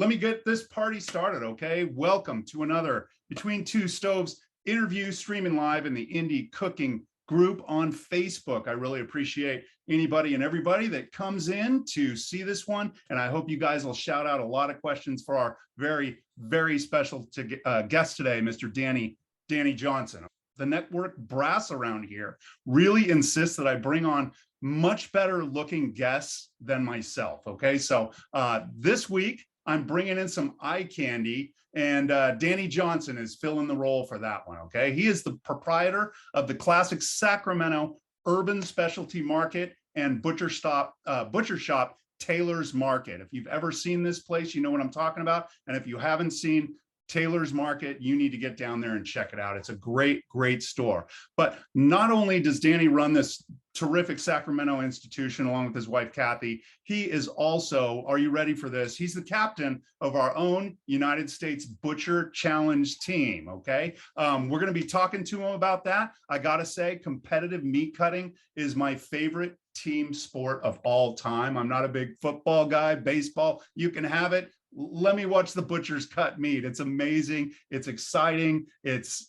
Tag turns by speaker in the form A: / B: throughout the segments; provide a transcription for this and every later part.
A: Let me get this party started, okay? Welcome to another Between Two Stoves interview streaming live in the Indie Cooking group on Facebook. I really appreciate anybody and everybody that comes in to see this one. And I hope you guys will shout out a lot of questions for our very, very special guest today, Mr. Danny Johnson. The network brass around here really insists that I bring on much better looking guests than myself, okay? So this week, I'm bringing in some eye candy, and Danny Johnson is filling the role for that one, okay? He is the proprietor of the classic Sacramento Urban Specialty Market and Butcher Shop Taylor's Market. If you've ever seen this place, you know what I'm talking about. And if you haven't seen Taylor's Market, you need to get down there and check it out. It's a great, great store. But not only does Danny run this terrific Sacramento institution along with his wife, Kathy, he is also, are you ready for this? He's the captain of our own United States Butcher Challenge team, okay? We're gonna be talking to him about that. I gotta say, competitive meat cutting is my favorite team sport of all time. I'm not a big football guy, baseball, you can have it. Let me watch the butchers cut meat. It's amazing. It's exciting. It's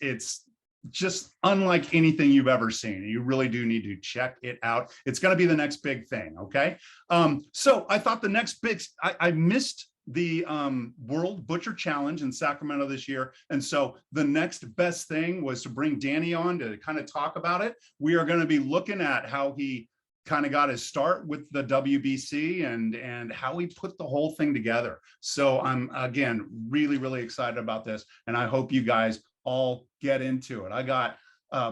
A: just unlike anything you've ever seen. You really do need to check it out. It's going to be the next big thing. Okay. So I thought the next big, I missed the World Butcher Challenge in Sacramento this year. And so the next best thing was to bring Danny on to kind of talk about it. We are going to be looking at how he kind of got his start with the WBC and how he put the whole thing together. So I'm, again, really, really excited about this. And I hope you guys all get into it. I got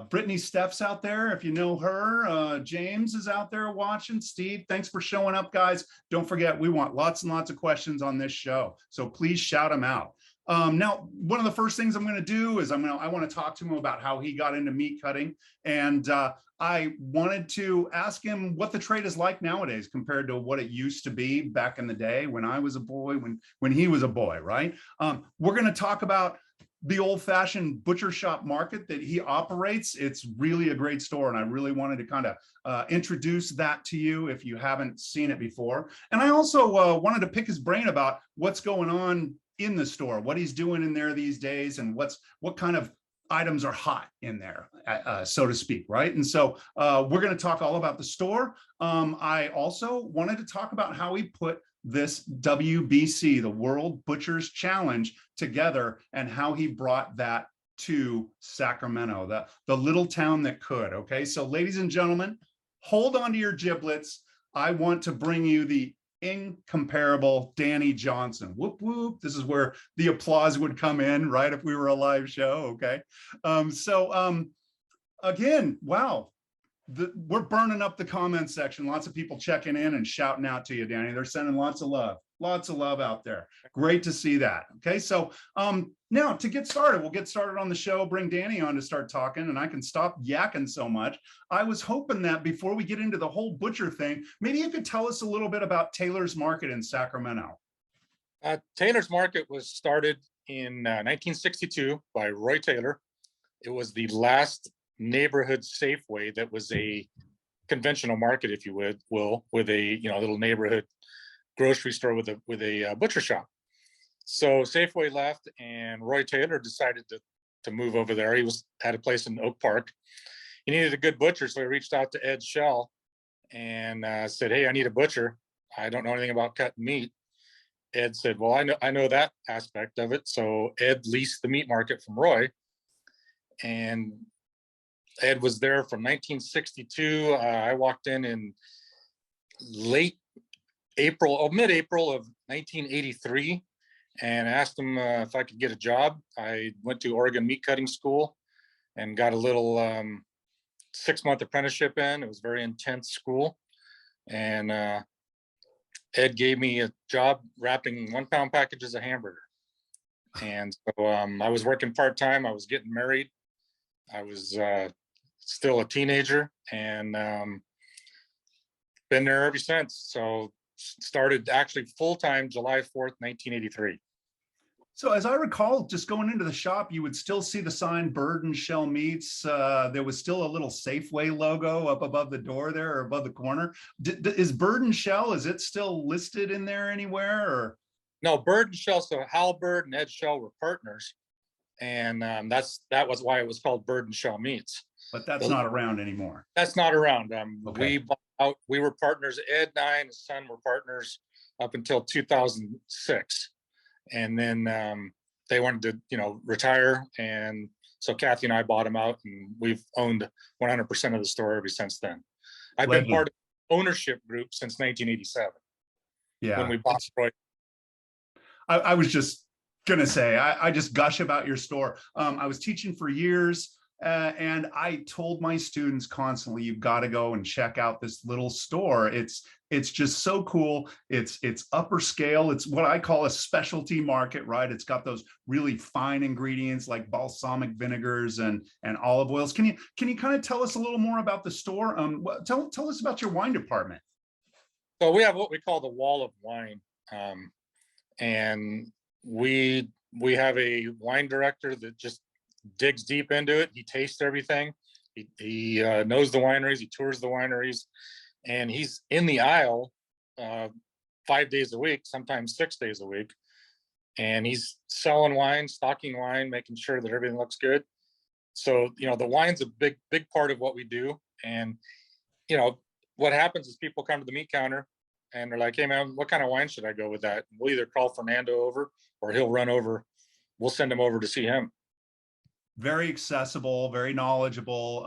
A: Brittany Steffs out there. If you know her, James is out there watching. Steve, thanks for showing up, guys. Don't forget, we want lots and lots of questions on this show. So please shout them out. Now, one of the first things I'm going to do is I want to talk to him about how he got into meat cutting. And I wanted to ask him what the trade is like nowadays compared to what it used to be back in the day when I was a boy, when he was a boy, right? We're going to talk about the old-fashioned butcher shop market that he operates. It's really a great store, and I really wanted to kind of introduce that to you if you haven't seen it before. And I also wanted to pick his brain about what's going on in the store, what he's doing in there these days, and what kind of items are hot in there, so to speak, right? And so we're going to talk all about the store. I also wanted to talk about how he put this WBC, the World Butchers Challenge, together and how he brought that to Sacramento, the little town that could, okay? So ladies and gentlemen, hold on to your giblets. I want to bring you the incomparable Danny Johnson. Whoop, whoop. This is where the applause would come in, right? If we were a live show, okay? Again, wow. We're burning up the comment section. Lots of people checking in and shouting out to you, Danny. They're sending lots of love out there. Great to see that. Okay, so now to get started, we'll get started on the show, bring Danny on to start talking, and I can stop yakking so much. I was hoping that before we get into the whole butcher thing, maybe you could tell us a little bit about Taylor's Market in Sacramento.
B: Taylor's Market was started in 1962 by Roy Taylor. It was the last neighborhood Safeway that was a conventional market, if you will, with a little neighborhood grocery store with a butcher shop. So Safeway left, and Roy Taylor decided to move over there. He had a place in Oak Park. He needed a good butcher, so he reached out to Ed Shell and said, "Hey, I need a butcher. I don't know anything about cutting meat." Ed said, "Well, I know that aspect of it." So Ed leased the meat market from Roy, and Ed was there from 1962. I walked in late April, mid-April of 1983, and asked him if I could get a job. I went to Oregon Meat Cutting School and got a little 6-month apprenticeship in. It was a very intense school. And Ed gave me a job wrapping 1-pound packages of hamburger. And so I was working part-time. I was getting married. I was still a teenager, and been there ever since. So started actually full-time July 4th, 1983.
A: So as I recall, just going into the shop, you would still see the sign Bird and Shell Meats. There was still a little Safeway logo up above the door there, or above the corner. Is Bird and Shell, is it still listed in there anywhere? Or
B: No, Bird and Shell. So Hal Bird and Ed Shell were partners, and that was why it was called Bird and Shell Meats.
A: But that's not around anymore.
B: That's not around.
A: Okay.
B: We bought out. We were partners. Ed and I and his son were partners up until 2006, and then they wanted to, retire, and so Kathy and I bought them out, and we've owned 100% of the store ever since then. I've been part of the ownership group since 1987.
A: Yeah.
B: When we bought Roy.
A: I was just gonna say, I just gush about your store. I was teaching for years, and I told my students constantly, you've got to go and check out this little store. It's just so cool. It's upper scale. It's what I call a specialty market, right? It's got those really fine ingredients like balsamic vinegars and olive oils. Can you kind of tell us a little more about the store? Tell us about your wine department.
B: So we have what we call the wall of wine. And we have a wine director that just digs deep into it. He tastes everything. He knows the wineries. He tours the wineries, and he's in the aisle 5 days a week, sometimes 6 days a week. And he's selling wine, stocking wine, making sure that everything looks good. So, the wine's a big part of what we do. And, what happens is people come to the meat counter and they're like, hey man, what kind of wine should I go with that? We'll either call Fernando over or he'll run over. We'll send him over to see him.
A: Very accessible, very knowledgeable.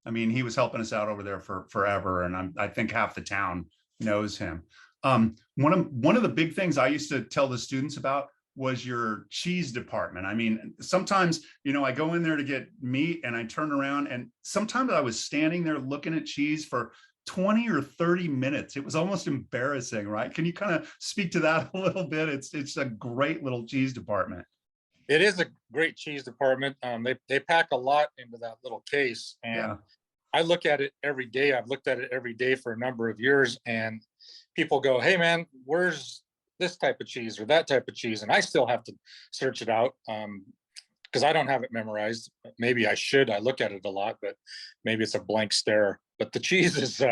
A: I mean, he was helping us out over there for forever. And I think half the town knows him. One of the big things I used to tell the students about was your cheese department. I mean, sometimes, I go in there to get meat and I turn around and sometimes I was standing there looking at cheese for 20 or 30 minutes. It was almost embarrassing, right? Can you kind of speak to that a little bit? It's a great little cheese department.
B: It is a great cheese department. They pack a lot into that little case, and yeah. I look at it every day. I've looked at it every day for a number of years, and people go, hey man, where's this type of cheese or that type of cheese? And I still have to search it out because I don't have it memorized. Maybe I should. I look at it a lot, but maybe it's a blank stare. But the cheese is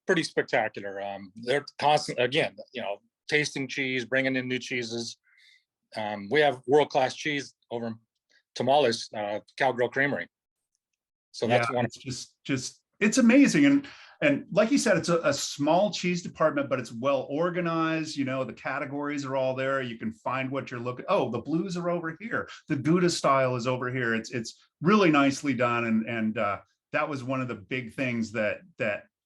B: pretty spectacular. They're constant, again, tasting cheese, bringing in new cheeses. We have world-class cheese over in Tamales, Cowgirl Creamery. So that's one.
A: It's just it's amazing. And like you said, it's a small cheese department, but it's well organized. The categories are all there. You can find what you're looking. Oh, the blues are over here. The Gouda style is over here. It's really nicely done. And that was one of the big things that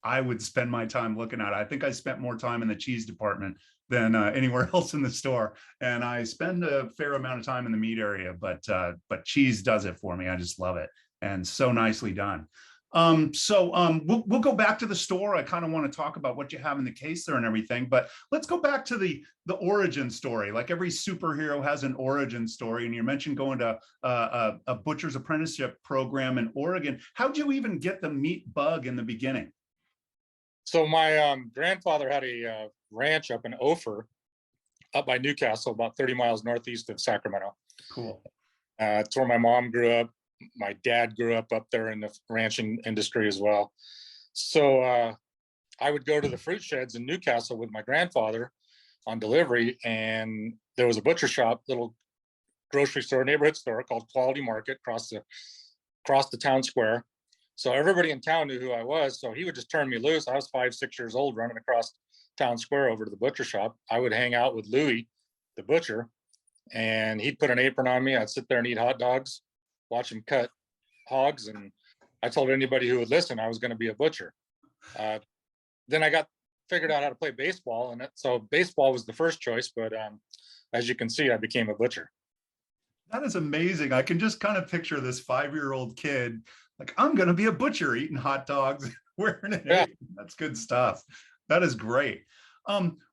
A: I would spend my time looking at. I think I spent more time in the cheese department than anywhere else in the store. And I spend a fair amount of time in the meat area, but cheese does it for me. I just love it. And so nicely done. We'll go back to the store. I kind of want to talk about what you have in the case there and everything, but let's go back to the origin story. Like every superhero has an origin story, and you mentioned going to a butcher's apprenticeship program in Oregon. How'd you even get the meat bug in the beginning?
B: So my grandfather had a ranch up in Ophir, up by Newcastle, about 30 miles northeast of Sacramento.
A: Cool.
B: It's where my mom grew up. My dad grew up there in the ranching industry as well. So I would go to the fruit sheds in Newcastle with my grandfather on delivery, and there was a butcher shop, little grocery store, neighborhood store called Quality Market across the town square. So everybody in town knew who I was. So he would just turn me loose. I was 5, 6 years old, running across town square over to the butcher shop. I would hang out with Louis, the butcher, and he'd put an apron on me. I'd sit there and eat hot dogs, watch him cut hogs. And I told anybody who would listen, I was going to be a butcher. Then I figured out how to play baseball. And so baseball was the first choice, but as you can see, I became a butcher.
A: That is amazing. I can just kind of picture this 5-year-old kid, like, I'm going to be a butcher, eating hot dogs, wearing an apron. That's good stuff. That is great.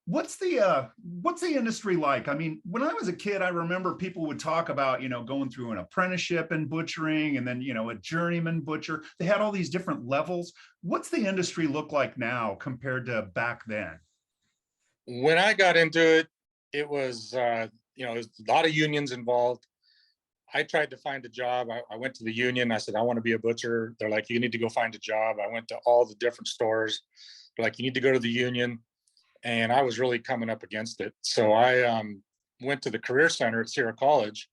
A: What's the industry like? I mean, when I was a kid, I remember people would talk about, going through an apprenticeship in butchering and then, a journeyman butcher. They had all these different levels. What's the industry look like now compared to back then?
B: When I got into it, it was, there's a lot of unions involved. I tried to find a job. I went to the union. I said, I want to be a butcher. They're like, you need to go find a job. I went to all the different stores. They're like, you need to go to the union. And I was really coming up against it. So I went to the career center at Sierra College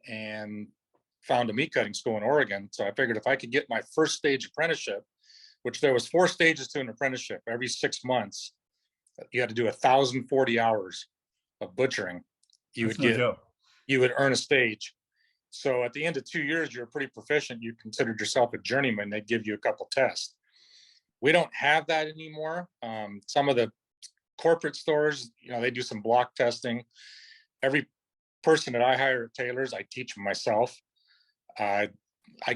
B: and found a meat cutting school in Oregon. So I figured if I could get my first stage apprenticeship, which there was 4 stages to an apprenticeship, every 6 months, you had to do 1,040 hours of butchering.
A: That's no joke.
B: You would earn a stage. So at the end of 2 years, you're pretty proficient. You considered yourself a journeyman. They'd give you a couple tests. We don't have that anymore. Some of the corporate stores, they do some block testing. Every person that I hire at Taylor's, I teach myself. I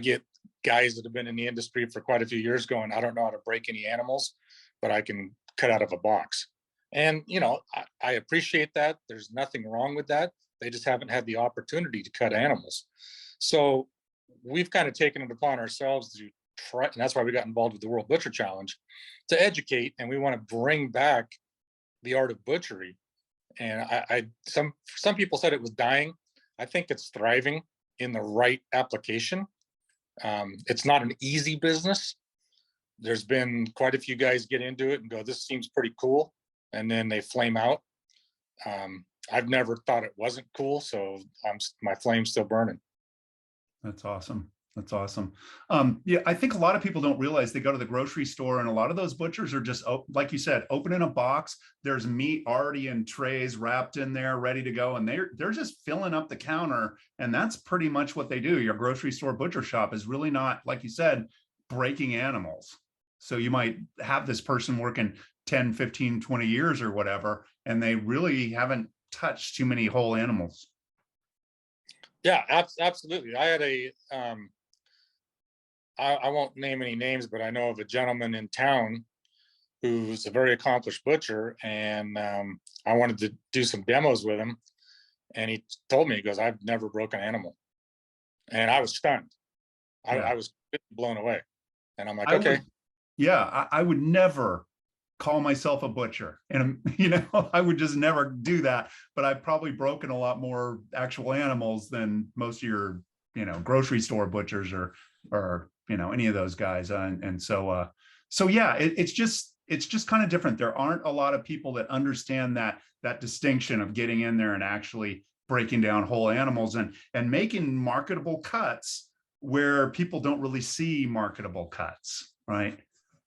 B: get guys that have been in the industry for quite a few years going, I don't know how to break any animals, but I can cut out of a box. And, I appreciate that. There's nothing wrong with that. They just haven't had the opportunity to cut animals. So we've kind of taken it upon ourselves to try, and that's why we got involved with the World Butcher Challenge, to educate, and we want to bring back the art of butchery. And some people said it was dying. I think it's thriving in the right application. It's not an easy business. There's been quite a few guys get into it and go, this seems pretty cool, and then they flame out. I've never thought it wasn't cool, so my flame's still burning.
A: That's awesome. That's awesome. Yeah, I think a lot of people don't realize they go to the grocery store and a lot of those butchers are just, like you said, opening a box. There's meat already in trays wrapped in there, ready to go. And they're just filling up the counter. And that's pretty much what they do. Your grocery store butcher shop is really not, like you said, breaking animals. So you might have this person working 10, 15, 20 years or whatever, and they really haven't touched too many whole animals.
B: Yeah, absolutely. I had I won't name any names, but I know of a gentleman in town who's a very accomplished butcher, and I wanted to do some demos with him. And he told me, he goes, I've never broken an animal. And I was stunned. I was blown away. And I'm like, okay.
A: I would never call myself a butcher. And, I would just never do that. But I've probably broken a lot more actual animals than most of your, grocery store butchers or any of those guys. So yeah, it's just kind of different. There aren't a lot of people that understand that distinction of getting in there and actually breaking down whole animals and making marketable cuts where people don't really see marketable cuts, right?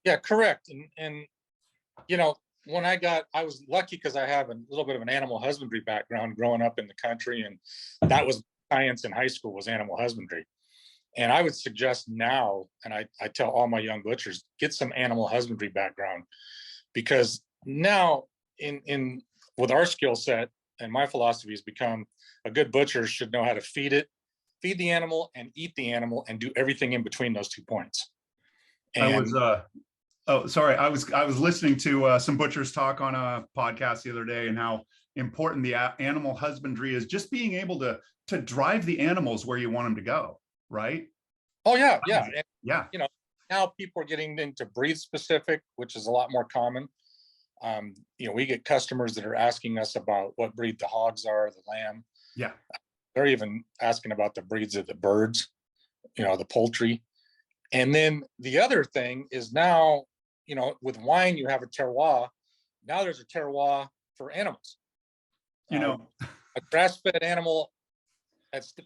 B: Yeah, correct. And when I was lucky because I have a little bit of an animal husbandry background growing up in the country, and that was science in high school, was animal husbandry. And I would suggest now, and I tell all my young butchers, get some animal husbandry background, because now in with our skill set, and my philosophy has become, a good butcher should know how to feed the animal and eat the animal and do everything in between those 2 points. And
A: I was listening to some butchers talk on a podcast the other day, and how important the animal husbandry is, just being able to drive the animals where you want them to go. Right.
B: Oh yeah. Yeah. And,
A: yeah.
B: Now people are getting into breed specific, which is a lot more common. We get customers that are asking us about what breed the hogs are, the lamb.
A: Yeah.
B: They're even asking about the breeds of the birds, the poultry. And then the other thing is now, with wine, you have a terroir. Now there's a terroir for animals. A grass-fed animal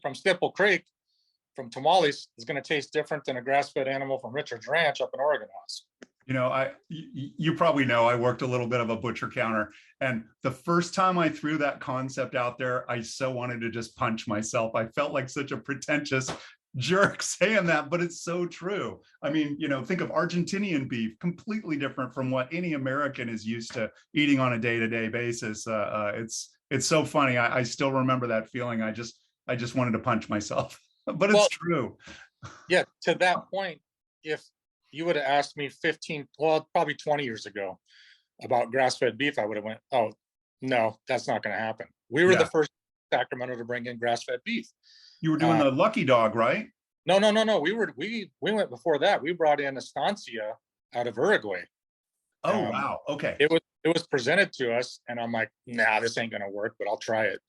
B: from Stipple Creek, from Tamales, is going to taste different than a grass-fed animal from Richard's Ranch up in Oregon House.
A: You probably know I worked a little bit of a butcher counter, and the first time I threw that concept out there, I so wanted to just punch myself. I felt like such a pretentious jerk saying that, but it's so true. I mean, think of Argentinian beef, completely different from what any American is used to eating on a day-to-day basis. It's so funny. I still remember that feeling. I just wanted to punch myself. But it's true.
B: Yeah, to that point, if you would have asked me probably 20 years ago about grass-fed beef, I would have went, oh, no, that's not going to happen. We were the first in Sacramento to bring in grass-fed beef.
A: You were doing the Lucky Dog, right?
B: No. We went before that. We brought in Estancia out of Uruguay.
A: Oh, wow. Okay.
B: It was presented to us, and I'm like, nah, this ain't going to work, but I'll try it.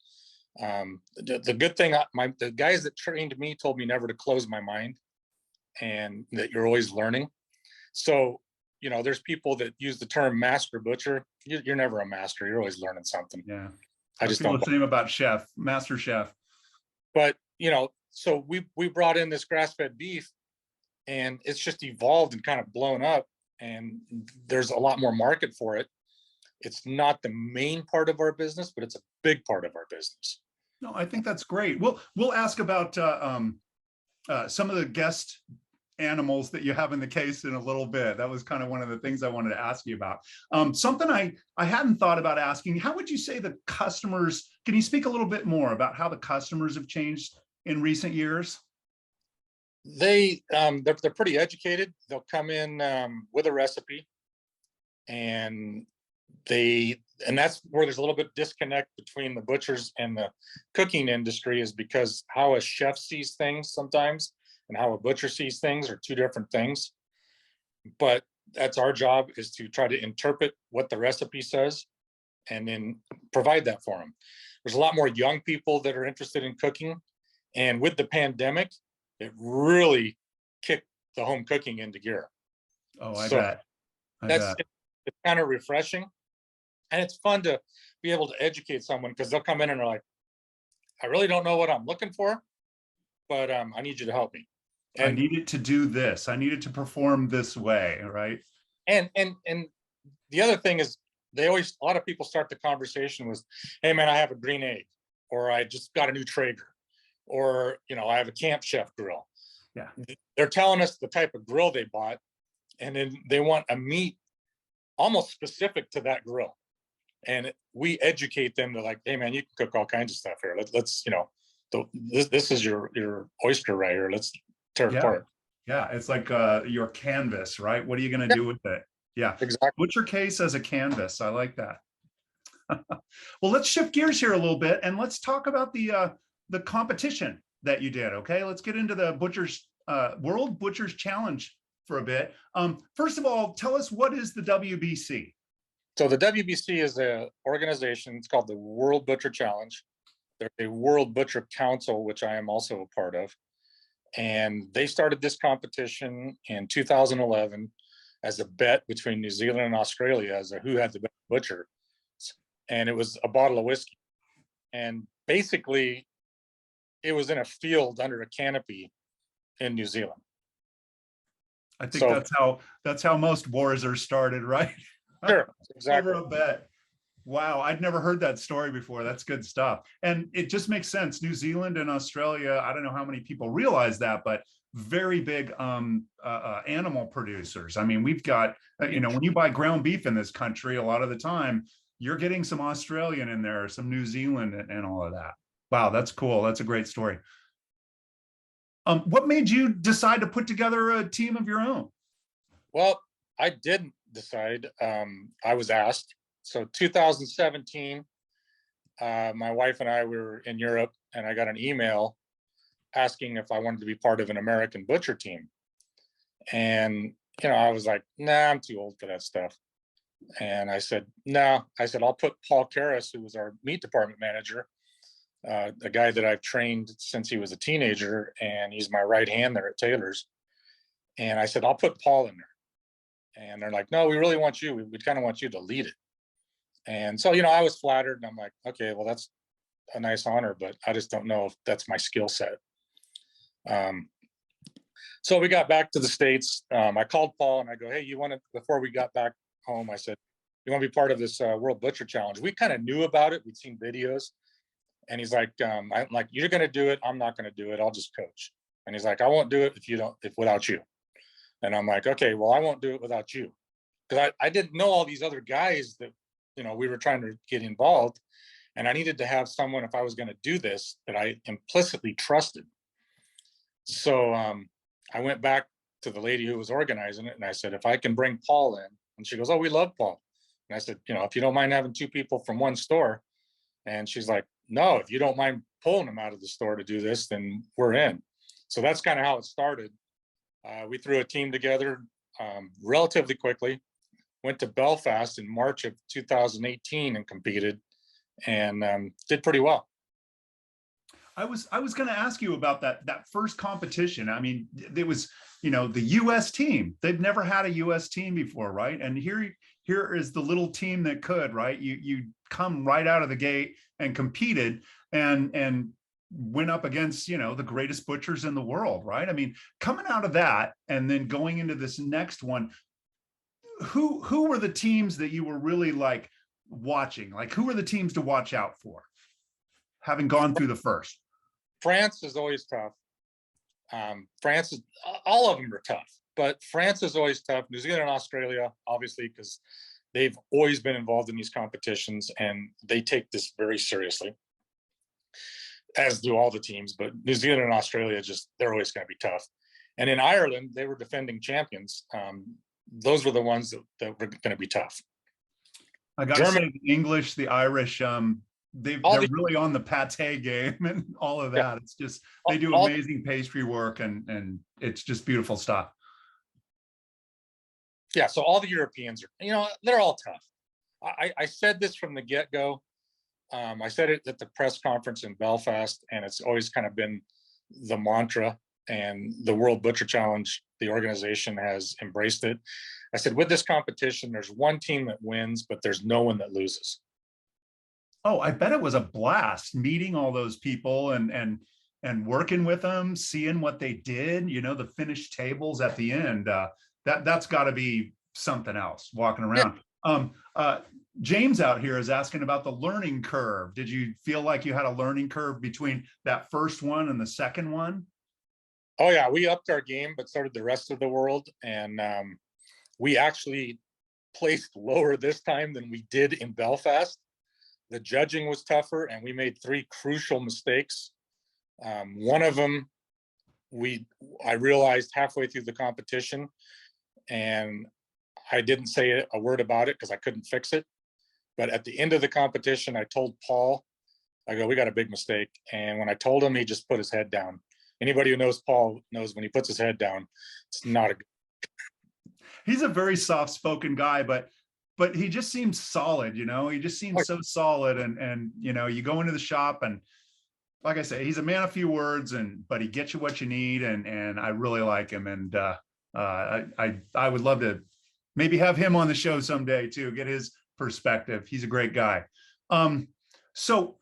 B: The good thing, the guys that trained me told me never to close my mind, and that you're always learning. So, there's people that use the term master butcher. You're never a master. You're always learning something.
A: Yeah.
B: I
A: I
B: just
A: feel
B: don't.
A: the same about chef, master chef.
B: But so we brought in this grass-fed beef, and it's just evolved and kind of blown up, and there's a lot more market for it. It's not the main part of our business, but it's a big part of our business.
A: No, I think that's great. We'll ask about some of the guest animals that you have in the case in a little bit. That was kind of one of the things I wanted to ask you about. Something I hadn't thought about asking, how would you say the customers, can you speak a little bit more about how the customers have changed in recent years?
B: They're pretty educated. They'll come in with a recipe, and that's where there's a little bit disconnect between the butchers and the cooking industry, is because how a chef sees things sometimes and how a butcher sees things are two different things. But that's our job, is to try to interpret what the recipe says and then provide that for them. There's a lot more young people that are interested in cooking, and with the pandemic, it really kicked the home cooking into gear.
A: Oh, I
B: So
A: bet.
B: that's it's kind of refreshing, and it's fun to be able to educate someone, because they'll come in and they're like, I really don't know what I'm looking for, but I need you to help me.
A: I
B: And
A: needed to do this. I needed to perform this way, right?
B: and the other thing is, a lot of people start the conversation with, hey man, I have a green egg, or I just got a new Traeger, or I have a Camp Chef grill.
A: Yeah.
B: They're telling us the type of grill they bought, and then they want a meat almost specific to that grill. And we educate them to, like, hey man, you can cook all kinds of stuff here. Let's this is your oyster right here. Let's tear it apart.
A: Yeah, it's like your canvas, right? What are you going to do with it? Yeah,
B: Exactly.
A: Butcher Case as a canvas. I like that. Well, let's shift gears here a little bit, and let's talk about the competition that you did. Okay, let's get into the World Butchers Challenge for a bit. First of all, tell us, what is the WBC?
B: So the WBC is an organization. It's called the World Butcher Challenge. There's a World Butcher Council, which I am also a part of. And they started this competition in 2011 as a bet between New Zealand and Australia as who had the best butcher. And it was a bottle of whiskey. And basically, it was in a field under a canopy in New Zealand.
A: I think that's how most wars are started, right?
B: Sure, exactly.
A: Over a bet. Wow, I'd never heard that story before. That's good stuff. And it just makes sense. New Zealand and Australia, I don't know how many people realize that, but very big animal producers. I mean, we've got, when you buy ground beef in this country, a lot of the time, you're getting some Australian in there, some New Zealand and all of that. Wow, that's cool. That's a great story. What made you decide to put together a team of your own?
B: Well, I didn't decide. I was asked. So 2017, my wife and I were in Europe, and I got an email asking if I wanted to be part of an American butcher team. And, I was like, nah, I'm too old for that stuff. And I said, no, I'll put Paul Karras, who was our meat department manager, a guy that I've trained since he was a teenager, and he's my right hand there at Taylor's. And I said, I'll put Paul in there. And they're like, no, we really want you. We kind of want you to lead it. And so, I was flattered, and I'm like, okay, well, that's a nice honor, but I just don't know if that's my skill set. So we got back to the States. I called Paul and I go, hey, before we got back home, I said, you want to be part of this World Butcher Challenge? We kind of knew about it. We'd seen videos. And he's like, I'm like, you're going to do it. I'm not going to do it. I'll just coach. And he's like, I won't do it without you. And I'm like, okay, well, I won't do it without you. Because I didn't know all these other guys that, we were trying to get involved. And I needed to have someone, if I was going to do this, that I implicitly trusted. So I went back to the lady who was organizing it, and I said, if I can bring Paul in. And she goes, oh, we love Paul. And I said, if you don't mind having two people from one store. And she's like, no, if you don't mind pulling them out of the store to do this, then we're in. So that's kind of how it started. We threw a team together relatively quickly, went to Belfast in March of 2018 and competed, and did pretty well.
A: I was going to ask you about that first competition. I mean, there was, the U.S. team. They've never had a U.S. team before, right? And here is the little team that could, right? You come right out of the gate. and competed and went up against, you know, the greatest butchers in the world, right? I mean, coming out of that and then going into this next one, who were the teams that you were really like watching? Like, who were the teams to watch out for, having gone through the first?
B: France is always tough. France is, all of them are tough, but France is always tough. New Zealand and Australia, obviously, because they've always been involved in these competitions and they take this very seriously, as do all the teams. But New Zealand and Australia, just, they're always going to be tough. And in Ireland, they were defending champions. Those were the ones that were going to be tough.
A: I got to say, the English, the Irish, they're really on the pate game and all of that. Yeah. It's just, they do amazing pastry work and it's just beautiful stuff.
B: Yeah, so all the Europeans are, you know, they're all tough. I said this from the get-go. I said it at the press conference in Belfast, and it's always kind of been the mantra, and the World Butcher Challenge, the organization has embraced it. I said, with this competition, there's one team that wins, but there's no one that loses.
A: Oh, I bet it was a blast meeting all those people and working with them, seeing what they did, you know, the finished tables at the end. That's got to be something else walking around. Yeah. James out here is asking about the learning curve. Did you feel like you had a learning curve between that first one and the second one?
B: Oh yeah, we upped our game, but so did the rest of the world. And we actually placed lower this time than we did in Belfast. The judging was tougher and we made 3 crucial mistakes. One of them, I realized halfway through the competition, and I didn't say a word about it because I couldn't fix it. But at the end of the competition, I told Paul, I go, we got a big mistake. And when I told him, he just put his head down. Anybody who knows Paul knows when he puts his head down, it's not a good.
A: He's a very soft-spoken guy, but he just seems solid, you know, he just seems so solid. And, you know, you go into the shop and like I say, he's a man of few words, but he gets you what you need. And I really like him. And I would love to maybe have him on the show someday too, get his perspective. He's a great guy. So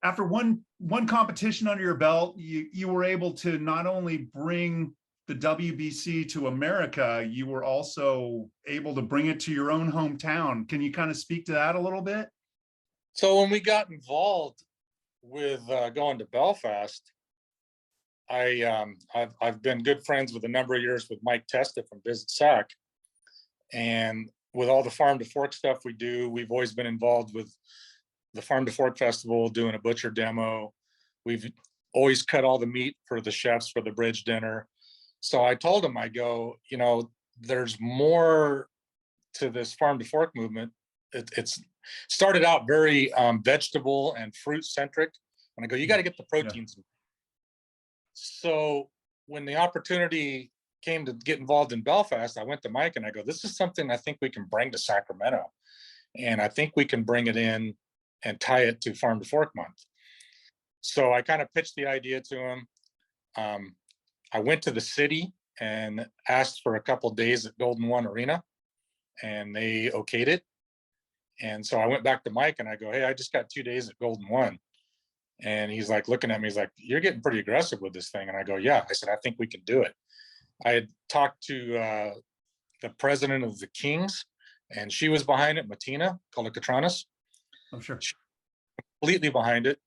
A: after one competition under your belt, you were able to not only bring the WBC to America, you were also able to bring it to your own hometown. Can you kind of speak to that a little bit?
B: So when we got involved with going to Belfast, I've been good friends with a number of years with Mike Testa from Visit Sac, and with all the farm to fork stuff we do, we've always been involved with the Farm to Fork Festival, doing a butcher demo. We've always cut all the meat for the chefs for the bridge dinner. So I told him, I go, you know, there's more to this farm to fork movement. It's started out very vegetable and fruit centric. And I go, you got to get the proteins. Yeah. So when the opportunity came to get involved in Belfast, I went to Mike and I go, this is something I think we can bring to Sacramento. And I think we can bring it in and tie it to Farm to Fork Month. So I kind of pitched the idea to him. I went to the city and asked for a couple of days at Golden One Arena, and they okayed it. And so I went back to Mike and I go, hey, I just got 2 days at Golden One. And he's like looking at me, he's like, you're getting pretty aggressive with this thing. And I go, yeah. I said, I think we can do it. I had talked to the president of the Kings, and she was behind it, Martina Kolikatranis.
A: I'm sure.
B: Completely behind it.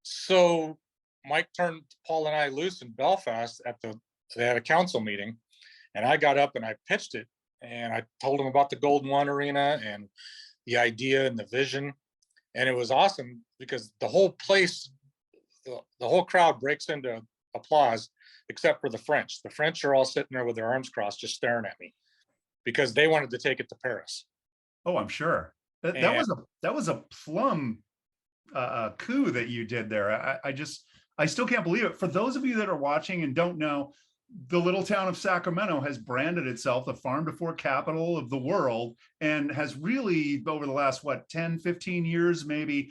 B: So Mike turned Paul and I loose in Belfast they had a council meeting, and I got up and I pitched it, and I told him about the Golden One Arena and the idea and the vision. And it was awesome because the whole place, the whole crowd breaks into applause, except for the French. The French are all sitting there with their arms crossed, just staring at me because they wanted to take it to Paris.
A: Oh, I'm sure. That was a plum coup that you did there. I still can't believe it. For those of you that are watching and don't know, the little town of Sacramento has branded itself the farm to fork capital of the world, and has really over the last 10, 15 years maybe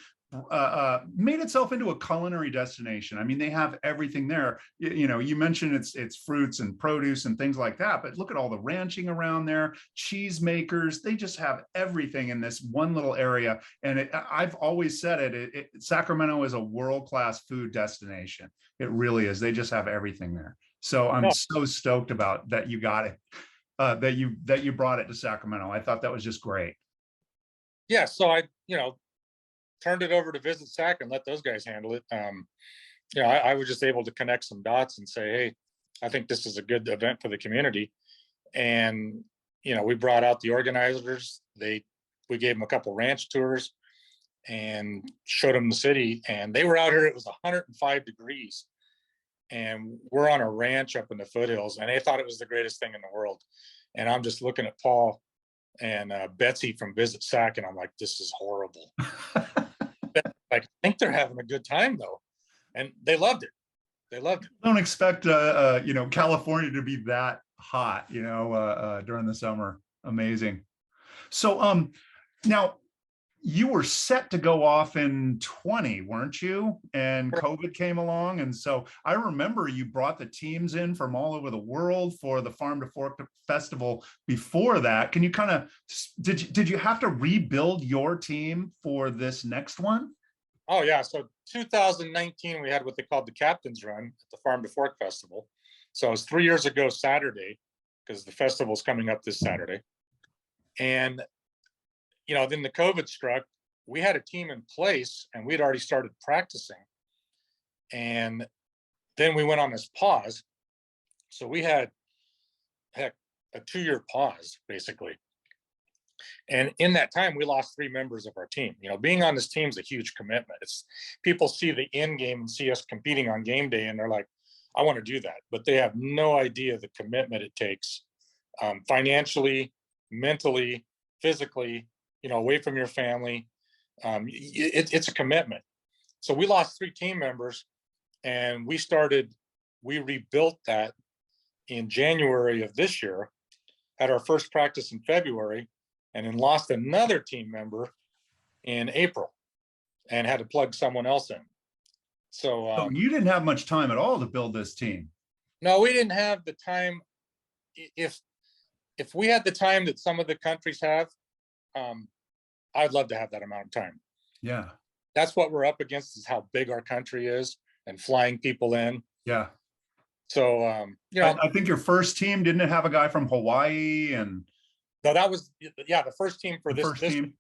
A: made itself into a culinary destination. I mean, they have everything there. You mentioned it's fruits and produce and things like that, but look at all the ranching around there, cheese makers. They just have everything in this one little area. And I've always said Sacramento is a world-class food destination. It really is. They just have everything there. So I'm
B: Oh,
A: so stoked about that you got it, that you brought it to Sacramento. I thought that was just great.
B: yeah. So I, turned it over to Visit Sac and let those guys handle it. I was just able to connect some dots and say, hey, I think this is a good event for the community. And, we brought out the organizers. We gave them a couple ranch tours and showed them the city. And they were out here, it was 105 degrees. And we're on a ranch up in the foothills, and they thought it was the greatest thing in the world. And I'm just looking at Paul and Betsy from Visit Sac, and I'm like, this is horrible. Like, I think they're having a good time though, and they loved it. They loved it.
A: Don't expect California to be that hot, during the summer. Amazing. So now you were set to go off in 20, weren't you? And COVID came along, and so I remember you brought the teams in from all over the world for the Farm to Fork Festival. Before that, can you kind of did you have to rebuild your team for this next one?
B: Oh yeah, so 2019 we had what they called the Captain's Run at the Farm to Fork Festival. So it was 3 years ago Saturday, because the festival's coming up this Saturday. And then the COVID struck. We had a team in place and we'd already started practicing. And then we went on this pause. So we had a 2-year pause, basically. And in that time, we lost 3 members of our team. Being on this team is a huge commitment. It's people see the end game and see us competing on game day, and they're like, I want to do that. But they have no idea the commitment it takes, financially, mentally, physically, away from your family. It's a commitment. So we lost 3 team members, and we rebuilt that in January of this year, had our first practice in February, and then lost another team member in April and had to plug someone else in. So
A: you didn't have much time at all to build this team.
B: No, we didn't have the time. If we had the time that some of the countries have, I'd love to have that amount of time.
A: Yeah.
B: That's what we're up against, is how big our country is and flying people in.
A: Yeah.
B: So,
A: I think your first team, didn't it have a guy from Hawaii? And
B: no, that was, the first team for this
A: team.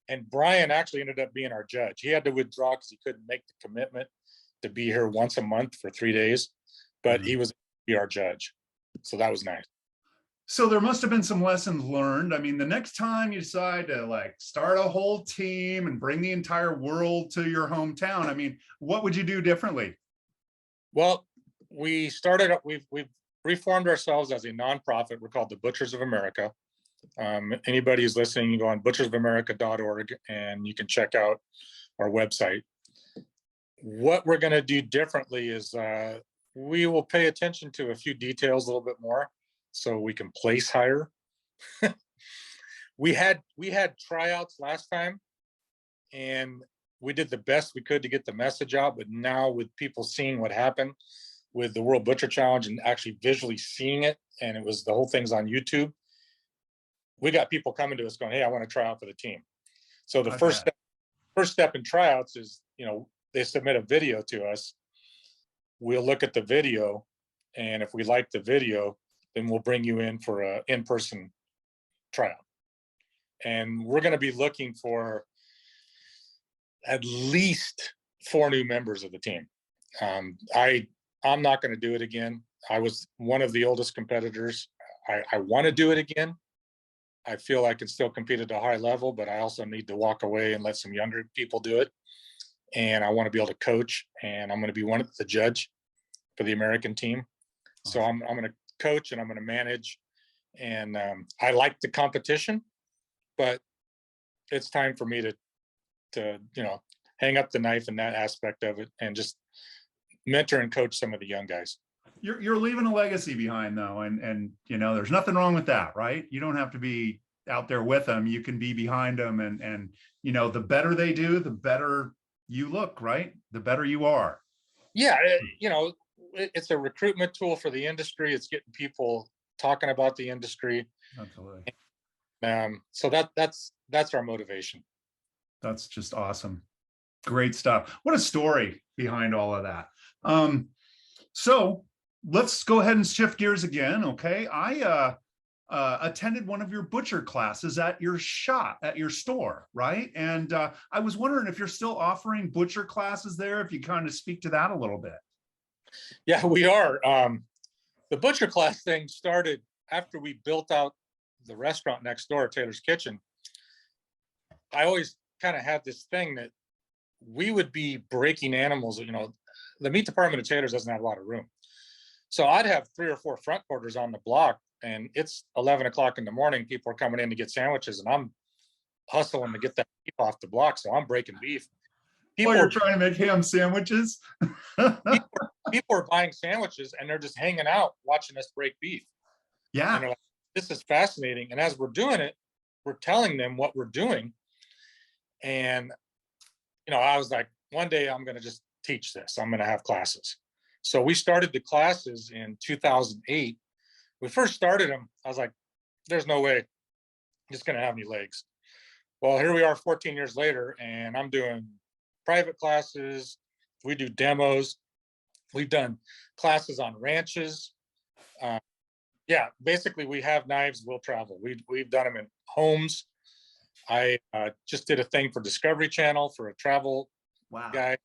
B: And Brian actually ended up being our judge. He had to withdraw because he couldn't make the commitment to be here once a month for 3 days, but he was be our judge. So that was nice.
A: So there must have been some lessons learned. I mean, the next time you decide to start a whole team and bring the entire world to your hometown, I mean, what would you do differently?
B: Well, we've reformed ourselves as a nonprofit. We're called the Butchers of America. Anybody who's listening, you go on butchersofamerica.org and you can check out our website. What we're going to do differently is we will pay attention to a few details a little bit more so we can place higher. We had tryouts last time, and we did the best we could to get the message out. But now, with people seeing what happened with the World Butcher Challenge and actually visually seeing it, and the whole thing's on YouTube, we got people coming to us going, hey, I want to try out for the team. So the first step in tryouts is, they submit a video to us. We'll look at the video, and if we like the video, then we'll bring you in for an in-person tryout. And we're going to be looking for at least 4 new members of the team. I'm not going to do it again. I was one of the oldest competitors. I want to do it again. I feel I can still compete at a high level, but I also need to walk away and let some younger people do it. And I want to be able to coach, and I'm going to be the judge for the American team. So I'm going to coach and I'm going to manage. And I like the competition, but it's time for me to hang up the knife in that aspect of it and just mentor and coach some of the young guys.
A: You're leaving a legacy behind, though, and there's nothing wrong with that, right? You don't have to be out there with them. You can be behind them, and the better they do, the better you look, right, the better you are.
B: Yeah, it's a recruitment tool for the industry. It's getting people talking about the industry.
A: Absolutely.
B: So that's our motivation.
A: That's just awesome. Great stuff. What a story behind all of that. So let's go ahead and shift gears again. Okay. I attended one of your butcher classes at your shop, at your store, right? And I was wondering if you're still offering butcher classes there, if you kind of speak to that a little bit.
B: Yeah, we are. The butcher class thing started after we built out the restaurant next door, Taylor's Kitchen. I always kind of had this thing that we would be breaking animals. The meat department of Taylor's doesn't have a lot of room. So I'd have 3 or 4 front quarters on the block, and it's 11 o'clock in the morning. People are coming in to get sandwiches, and I'm hustling to get that beef off the block. So I'm breaking beef.
A: People are trying to make ham sandwiches.
B: people are buying sandwiches, and they're just hanging out watching us break beef.
A: Yeah.
B: And they're like, this is fascinating. And as we're doing it, we're telling them what we're doing. And, I was like, one day I'm going to just teach this. I'm going to have classes. So we started the classes in 2008. We first started them. I was like, there's no way it's going to have any legs. Well, here we are 14 years later, and I'm doing private classes. We do demos. We've done classes on ranches. Yeah, basically we have knives, we'll travel. We've done them in homes. I just did a thing for Discovery Channel for a travel guy.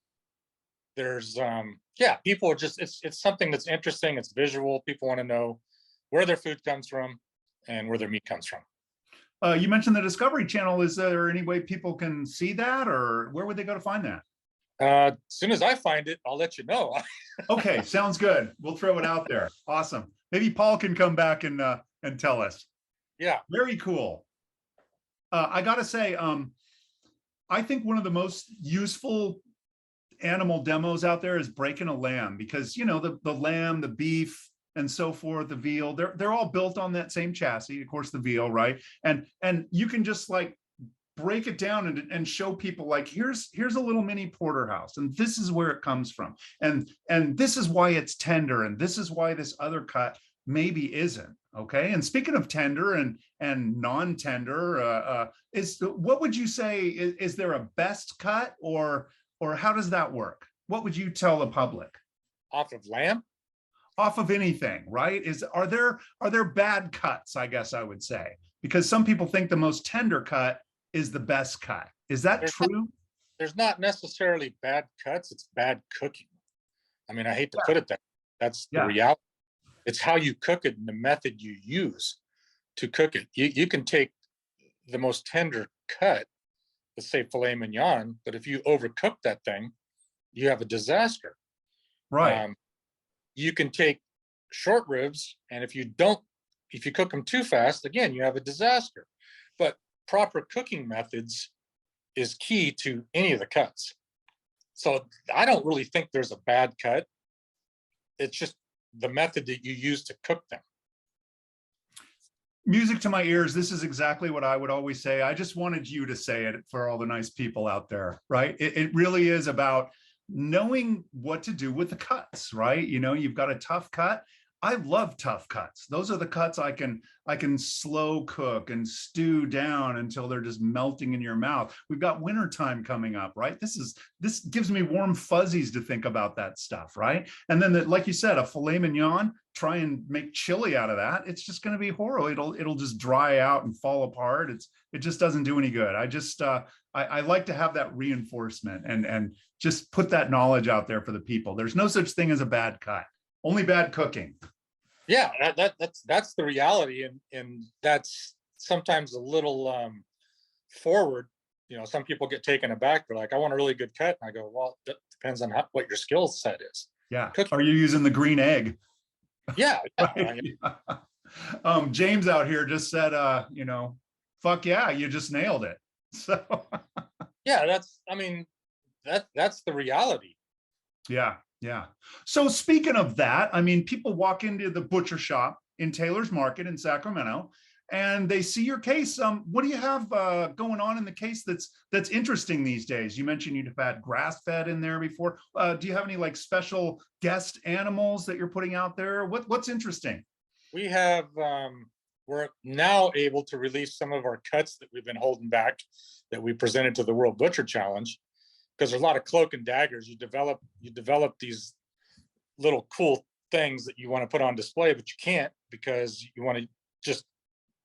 B: There's people are just, it's something that's interesting. It's visual. People want to know where their food comes from and where their meat comes from.
A: You mentioned the Discovery Channel. Is there any way people can see that, or where would they go to find that?
B: As soon as I find it, I'll let you know.
A: Okay, sounds good. We'll throw it out there. Awesome. Maybe Paul can come back and tell us.
B: Yeah.
A: Very cool. I gotta say, I think one of the most useful animal demos out there is breaking a lamb, because the lamb, the beef, and so forth, the veal, they're all built on that same chassis, of course, the veal, right? And you can just like break it down and show people, like, here's a little mini porterhouse, and this is where it comes from, and this is why it's tender, and this is why this other cut maybe isn't. Okay. And speaking of tender and non-tender, what would you say is there a best cut, or how does that work? What would you tell the public?
B: Off of lamb?
A: Off of anything, right? Are there bad cuts, I guess I would say, because some people think the most tender cut is the best cut. Is that true?
B: There's not necessarily bad cuts, it's bad cooking. I mean, I hate to put it that. That's the reality. It's how you cook it and the method you use to cook it. You can take the most tender cut, let's say filet mignon, but if you overcook that thing, you have a disaster.
A: Right.
B: You can take short ribs, and if you cook them too fast, again, you have a disaster. But proper cooking methods is key to any of the cuts. So I don't really think there's a bad cut. It's just the method that you use to cook them.
A: Music to my ears. This is exactly what I would always say. I just wanted you to say it for all the nice people out there, right? It really is about knowing what to do with the cuts, right? You've got a tough cut. I love tough cuts. Those are the cuts I can slow cook and stew down until they're just melting in your mouth. We've got wintertime coming up, right? This gives me warm fuzzies to think about that stuff, right? And then, like you said, a filet mignon, try and make chili out of that. It's just going to be horrible. It'll just dry out and fall apart. It just doesn't do any good. I like to have that reinforcement and just put that knowledge out there for the people. There's no such thing as a bad cut. Only bad cooking.
B: Yeah, that's the reality, and that's sometimes a little forward. Some people get taken aback. They're like, "I want a really good cut," and I go, "Well, that depends on what your skill set is."
A: Yeah. Cooking. Are you using the green egg?
B: Yeah.
A: Right? James out here just said, "Fuck yeah, you just nailed it." So.
B: Yeah, that's the reality.
A: Yeah. Yeah. So speaking of that, I mean, people walk into the butcher shop in Taylor's Market in Sacramento, and they see your case. What do you have going on in the case that's interesting these days? You mentioned you've had grass fed in there before. Do you have any like special guest animals that you're putting out there? What's interesting?
B: We have, we're now able to release some of our cuts that we've been holding back that we presented to the World Butcher Challenge, because there's a lot of cloak and daggers. You develop these little cool things that you want to put on display, but you can't because you want to just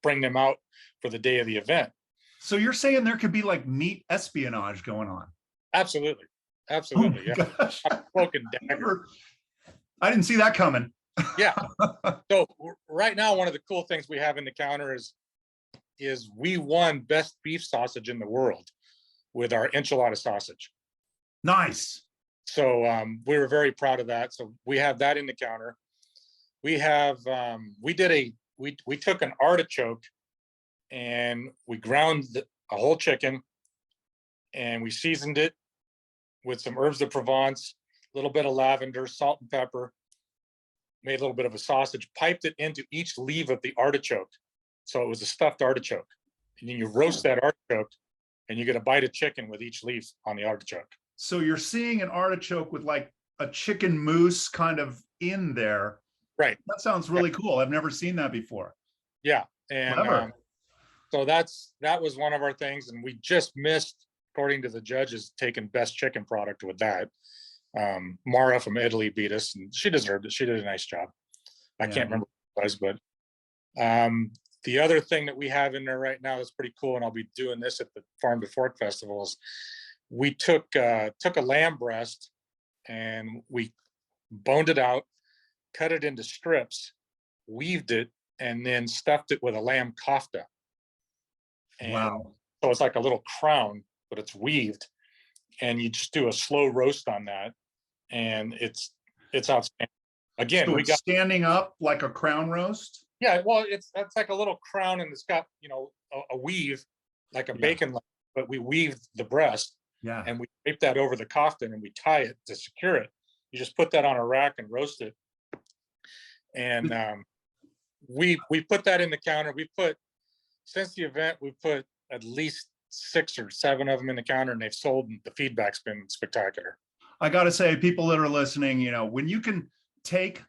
B: bring them out for the day of the event.
A: So you're saying there could be like meat espionage going on?
B: Absolutely. Absolutely.
A: Oh
B: yeah.
A: gosh.
B: Cloak and dagger.
A: I didn't see that coming.
B: Yeah. So right now, one of the cool things we have in the counter is we won best beef sausage in the world with our enchilada sausage.
A: Nice.
B: So we were very proud of that. So we have that in the counter. We have we took an artichoke and we ground a whole chicken and we seasoned it with some herbs de Provence, a little bit of lavender, salt and pepper, made a little bit of a sausage, piped it into each leaf of the artichoke. So it was a stuffed artichoke. And then you roast that artichoke and you get a bite of chicken with each leaf on the artichoke.
A: So you're seeing an artichoke with like a chicken mousse kind of in there.
B: Right.
A: That sounds really cool. I've never seen that before.
B: Yeah. And so that was one of our things. And we just missed, according to the judges, taking best chicken product with that. Mara from Italy beat us and she deserved it. She did a nice job. I can't remember what it was, but the other thing that we have in there right now that's pretty cool, and I'll be doing this at the Farm to Fork Festival, is we took a lamb breast and we boned it out, cut it into strips, weaved it, and then stuffed it with a lamb kofta. And
A: wow.
B: So it's like a little crown, but it's weaved. And you just do a slow roast on that. And it's outstanding. Again,
A: So
B: we got
A: standing up like a crown roast.
B: Yeah, well, that's like a little crown and it's got, a weave, like a bacon, but we weaved the breast.
A: Yeah.
B: And we drape that over the kofta and we tie it to secure it. You just put that on a rack and roast it. And we put that in the counter. Since the event, we put at least 6 or 7 of them in the counter and they've sold and the feedback's been spectacular.
A: I got to say, people that are listening, when you can take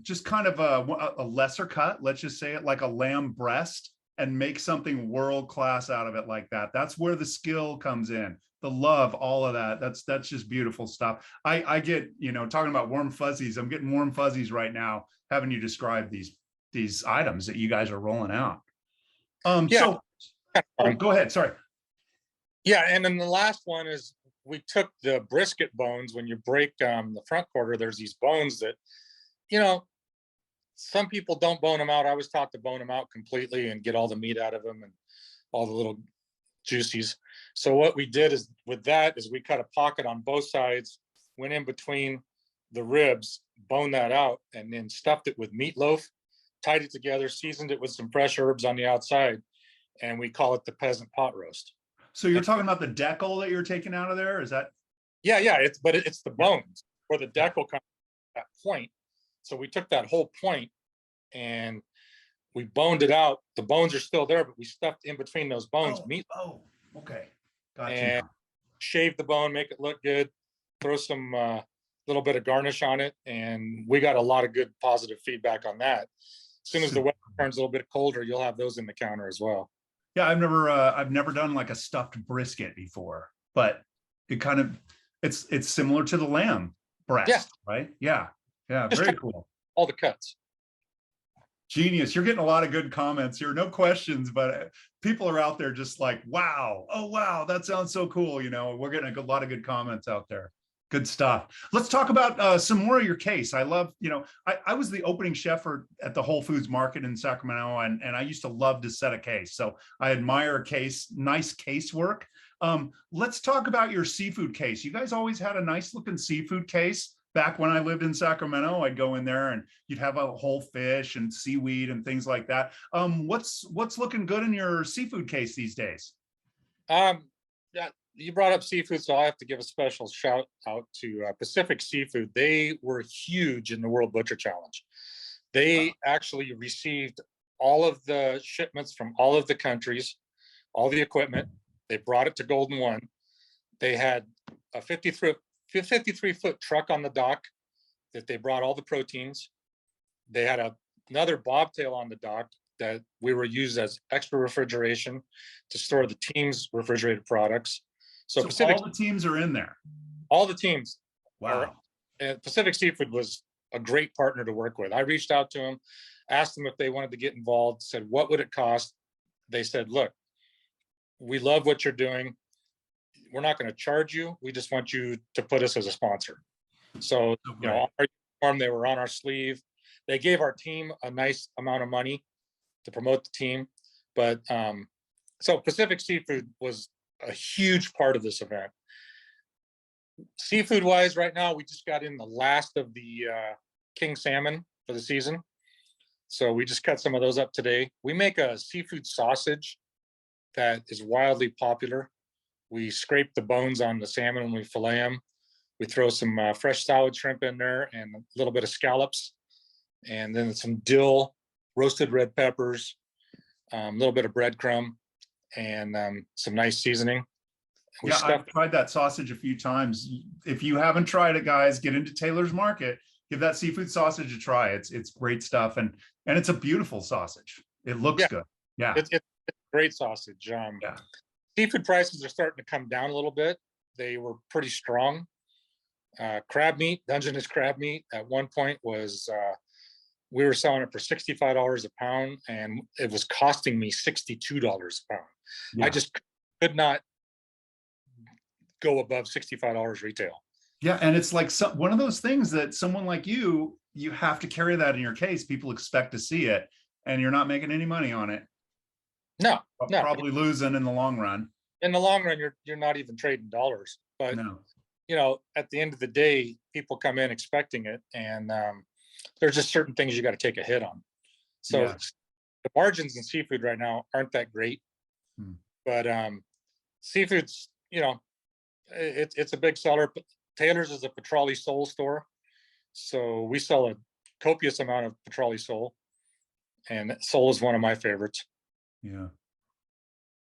A: just kind of a lesser cut, let's just say it like a lamb breast, and make something world-class out of it like that. That's where the skill comes in, the love, all of that. That's just beautiful stuff. I get, talking about warm fuzzies, I'm getting warm fuzzies right now, having you describe these items that you guys are rolling out. So go ahead. Sorry.
B: Yeah. And then the last one is we took the brisket bones. When you break the front quarter, there's these bones that, some people don't bone them out. I was taught to bone them out completely and get all the meat out of them and all the little juices. So what we did is we cut a pocket on both sides, went in between the ribs, boned that out, and then stuffed it with meatloaf, tied it together, seasoned it with some fresh herbs on the outside, and we call it the peasant pot roast.
A: So you're talking about the decal that you're taking out of there? Is that?
B: Yeah. It's the bones where the decal comes at that point. So we took that whole point and we boned it out. The bones are still there, but we stuffed in between those bones meat.
A: Oh, okay. Gotcha.
B: And shave the bone, make it look good, throw some little bit of garnish on it. And we got a lot of good positive feedback on that. As soon as the weather turns a little bit colder, you'll have those in the counter as well.
A: Yeah, I've never done like a stuffed brisket before, but it kind of, it's similar to the lamb breast, right? Yeah. Very cool.
B: All the cuts.
A: Genius. You're getting a lot of good comments here. No questions, but people are out there just like, wow. Oh, wow. That sounds so cool. We're getting a lot of good comments out there. Good stuff. Let's talk about some more of your case. I love, I was the opening chef at the Whole Foods Market in Sacramento, and I used to love to set a case. So I admire nice case work. Let's talk about your seafood case. You guys always had a nice looking seafood case. Back when I lived in Sacramento, I'd go in there and you'd have a whole fish and seaweed and things like that. What's looking good in your seafood case these days?
B: Yeah, you brought up seafood, so I have to give a special shout out to Pacific Seafood. They were huge in the World Butcher Challenge. They actually received all of the shipments from all of the countries, all the equipment. They brought it to Golden One. They had a 53-foot truck on the dock that they brought all the proteins. They had another bobtail on the dock that we were used as extra refrigeration to store the team's refrigerated products. So Pacific,
A: all the teams are in there.
B: all the teams are,
A: Wow.
B: and Pacific Seafood was a great partner to work with. I reached out to them, asked them if they wanted to get involved, said, what would it cost? They said, look, we love what you're doing. We're not going to charge you. We just want you to put us as a sponsor. So, you know, our uniform, they were on our sleeve. They gave our team a nice amount of money to promote the team. But so Pacific Seafood was a huge part of this event. Seafood wise, right now, we just got in the last of the king salmon for the season. So we just cut some of those up today. We make a seafood sausage that is wildly popular. We scrape the bones on the salmon when we fillet them. We throw some fresh salad shrimp in there and a little bit of scallops, and then some dill, roasted red peppers, a little bit of breadcrumb, and some nice seasoning.
A: Yeah, I've tried that sausage a few times. If you haven't tried it, guys, get into Taylor's Market. Give that seafood sausage a try. It's great stuff, and it's a beautiful sausage. It looks good. Yeah,
B: it's great sausage.
A: yeah.
B: Seafood prices are starting to come down a little bit. They were pretty strong. Crab meat, Dungeness crab meat, at one point was we were selling it for $65 a pound, and it was costing me $62 a pound.
A: Yeah.
B: I just could not go above $65 retail.
A: Yeah, and it's like one of those things that someone like you have to carry that in your case. People expect to see it, and you're not making any money on it.
B: No.
A: Probably losing in the long run.
B: In the long run, you're not even trading dollars. But
A: no.
B: You know, at the end of the day, people come in expecting it, and there's just certain things you got to take a hit on. So
A: Yeah.
B: the margins in seafood right now aren't that great, but seafood's, you know, it's a big seller. Taylor's is a Petrali sole store, so we sell a copious amount of Petrali sole, and sole is one of my favorites.
A: Yeah.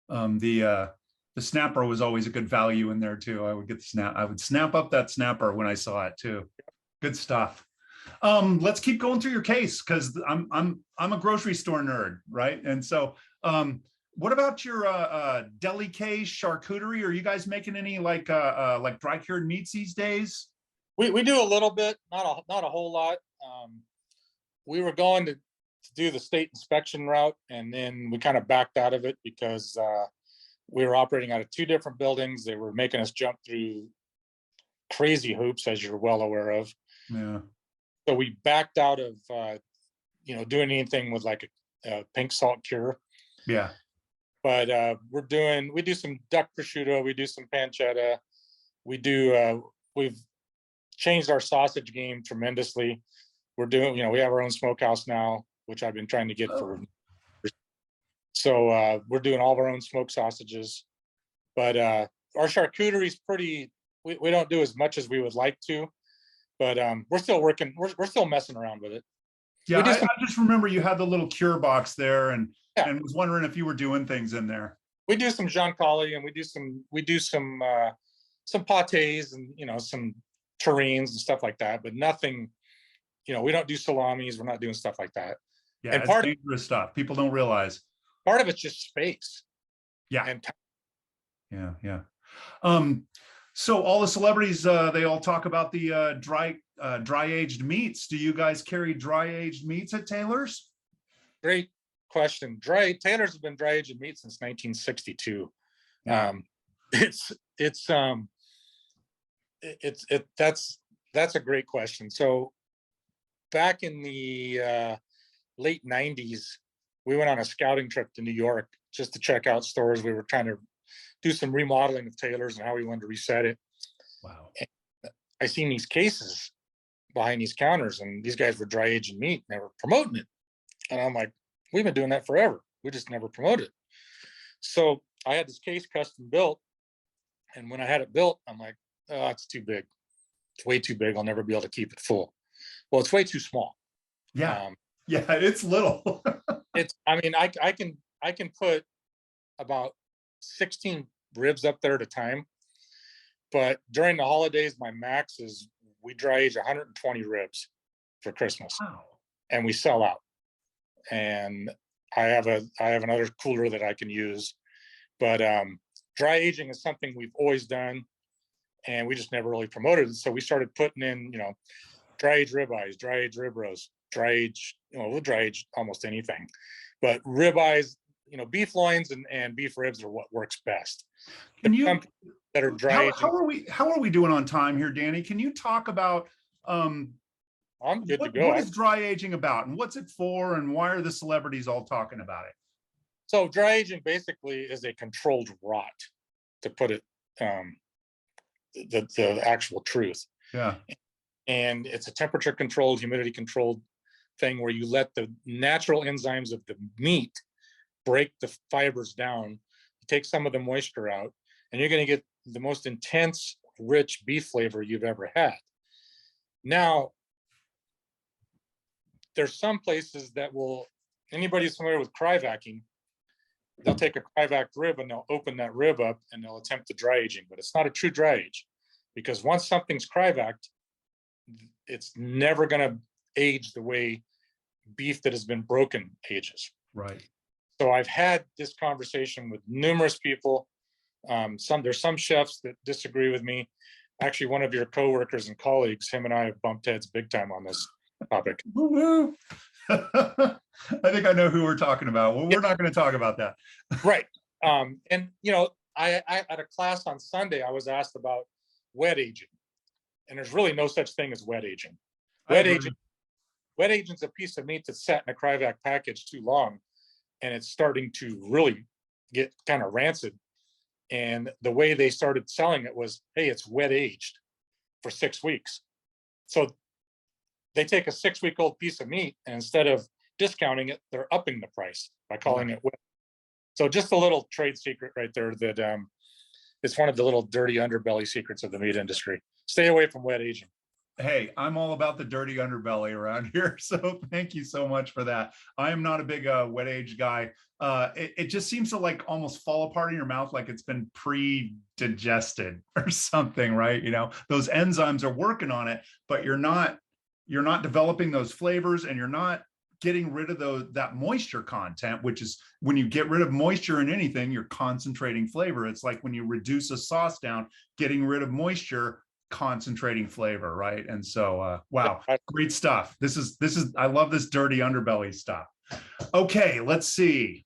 A: The snapper was always a good value in there too. I would snap up that snapper when I saw it too. Good stuff. Let's keep going through your case, because I'm a grocery store nerd, right? And so what about your Deli Case charcuterie? Are you guys making any like dry cured meats these days?
B: We do a little bit, not a whole lot. We were going to do the state inspection route, and then we kind of backed out of it because we were operating out of two different buildings. They were making us jump through crazy hoops, as you're well aware of.
A: Yeah.
B: So we backed out of, you know, doing anything with like a pink salt cure.
A: Yeah.
B: But we do some duck prosciutto, we do some pancetta, we've changed our sausage game tremendously. We're doing, you know, we have our own smokehouse now, which I've been trying to get for. So we're doing all of our own smoked sausages, but our charcuterie is pretty. We don't do as much as we would like to, but we're still working. We're still messing around with it.
A: Yeah, I just remember you had the little cure box there, and was wondering if you were doing things in there.
B: We do some Jean Collie, and we do some pâtés, and, you know, some terrines and stuff like that, but nothing. You know, we don't do salamis. We're not doing stuff like that.
A: Yeah,
B: and
A: it's dangerous stuff. People don't realize.
B: Part of it's just space.
A: Yeah.
B: And
A: yeah. So all the celebrities, they all talk about the dry aged meats. Do you guys carry dry aged meats at Taylor's?
B: Great question. Taylor's has been dry aged meat since 1962.
A: Yeah.
B: That's a great question. So back in the late 90s, we went on a scouting trip to New York just to check out stores. We were trying to do some remodeling of Taylor's and how we wanted to reset it.
A: Wow.
B: And I seen these cases behind these counters, and these guys were dry aging meat, and they were promoting it. And I'm like, we've been doing that forever. We just never promoted it. So I had this case custom built. And when I had it built, I'm like, oh, it's too big. It's way too big. I'll never be able to keep it full. Well, it's way too small.
A: Yeah. Yeah, it's little.
B: I mean, I can put about 16 ribs up there at a time, but during the holidays, my max is we dry age 120 ribs for Christmas,
A: Wow.
B: and we sell out. And I have another cooler that I can use, but dry aging is something we've always done, and we just never really promoted it. So we started putting in, dry age ribeyes, dry age rib roast, dry age, we'll dry age almost anything, but ribeyes, beef loins and beef ribs are what works best.
A: Can you,
B: that are dry aging.
A: how are we doing on time here, Danny? Can you talk about
B: I'm good to go.
A: What is dry aging about, and what's it for, and why are the celebrities all talking about it?
B: So dry aging basically is a controlled rot, to put it the actual truth.
A: Yeah.
B: And it's a temperature controlled, humidity controlled thing where you let the natural enzymes of the meat break the fibers down, take some of the moisture out, and you're going to get the most intense, rich beef flavor you've ever had. Now, there's some places that will, anybody's familiar with cryovac, they'll take a cryovac rib and they'll open that rib up and they'll attempt to dry aging, but it's not a true dry age, because once something's cryovac, it's never going to age the way beef that has been broken ages.
A: Right.
B: So I've had this conversation with numerous people. There's some chefs that disagree with me. Actually, one of your coworkers and colleagues, him and I have bumped heads big time on this topic.
A: I think I know who we're talking about. Well, we're not going to talk about that.
B: Right. And I at a class on Sunday, I was asked about wet aging, and there's really no such thing as wet aging. Wet aging is a piece of meat that's sat in a cryovac package too long, and it's starting to really get kind of rancid. And the way they started selling it was, hey, it's wet aged for 6 weeks. So they take a 6-week-old piece of meat, and instead of discounting it, they're upping the price by calling it wet. So just a little trade secret right there that it's one of the little dirty underbelly secrets of the meat industry. Stay away from wet aging. Hey,
A: I'm all about the dirty underbelly around here. So thank you so much for that. I am not a big wet age guy. It just seems to like almost fall apart in your mouth like it's been pre-digested or something, right? Those enzymes are working on it, but you're not developing those flavors, and you're not getting rid of that moisture content, which is when you get rid of moisture in anything, you're concentrating flavor. It's like when you reduce a sauce down, getting rid of moisture, concentrating flavor, right? And so wow, great stuff. This is I love this dirty underbelly stuff. Okay, let's see.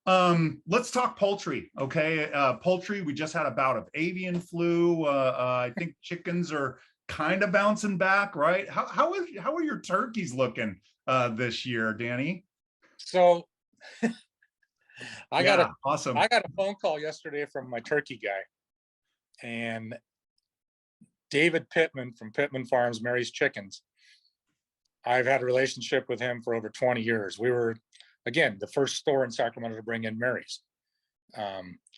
A: Let's talk poultry. Okay, poultry, we just had a bout of avian flu. I think chickens are kind of bouncing back, right? How are your turkeys looking this year, Danny?
B: So I got a phone call yesterday from my turkey guy, and David Pittman from Pittman Farms, Mary's Chickens. I've had a relationship with him for over 20 years. We were, again, the first store in Sacramento to bring in Mary's.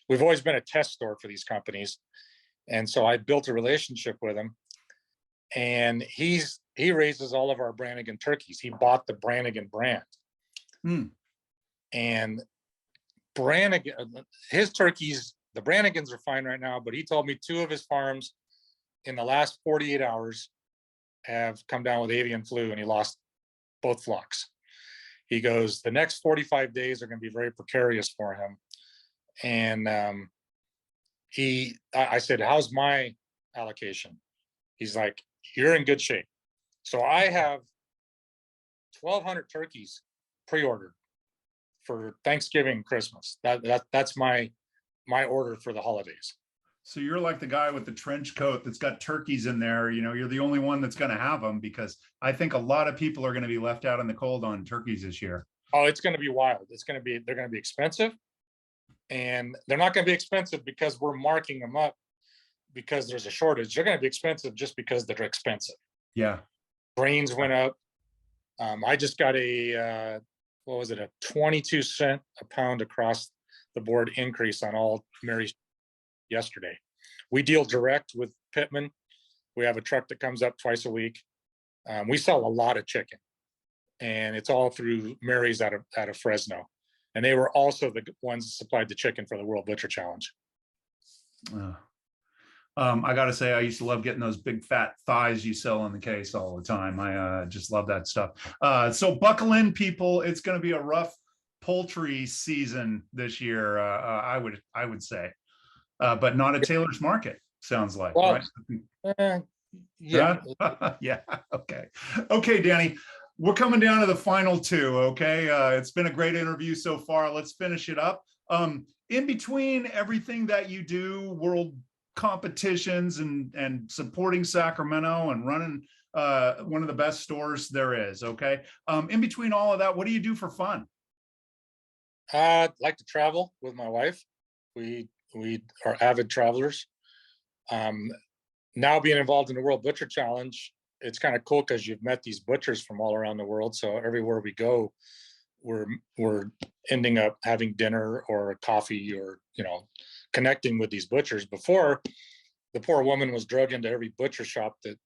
B: We've always been a test store for these companies. And so I built a relationship with him. And he raises all of our Brannigan turkeys. He bought the Brannigan brand. And Brannigan, his turkeys, the Brannigans are fine right now, but he told me 2 of his farms in the last 48 hours have come down with avian flu, and he lost both flocks. He goes, the next 45 days are going to be very precarious for him. And I said, how's my allocation? He's like, you're in good shape. So I have 1,200 turkeys pre-ordered for Thanksgiving, Christmas. That's my order for the holidays.
A: So you're like the guy with the trench coat that's got turkeys in there. You're the only one that's going to have them, because I think a lot of people are going to be left out in the cold on turkeys this year.
B: Oh, it's going to be wild. They're going to be expensive, and they're not going to be expensive because we're marking them up because there's a shortage. They're going to be expensive just because they're expensive.
A: Yeah.
B: Grains went up. I just got a 22-cent a pound across the board increase on all Mary's yesterday. We deal direct with Pittman. We have a truck that comes up twice a week. We sell a lot of chicken. and it's all through Mary's out of Fresno. And they were also the ones that supplied the chicken for the World Butcher Challenge.
A: I got to say, I used to love getting those big fat thighs you sell in the case all the time. I just love that stuff. So buckle in, people. It's going to be a rough poultry season this year. I would say, but not at Taylor's Market. Sounds like,
B: well,
A: right?
B: Yeah.
A: Yeah. Okay, Danny. We're coming down to the final two. Okay. It's been a great interview so far. Let's finish it up. In between everything that you do, world competitions and supporting Sacramento and running one of the best stores there is. Okay. In between all of that, what do you do for fun?
B: I'd like to travel with my wife. We are avid travelers. Now being involved in the World Butcher Challenge, it's kind of cool because you've met these butchers from all around the world. So everywhere we go, we're ending up having dinner or a coffee or, connecting with these butchers. Before, the poor woman was drugged into every butcher shop that,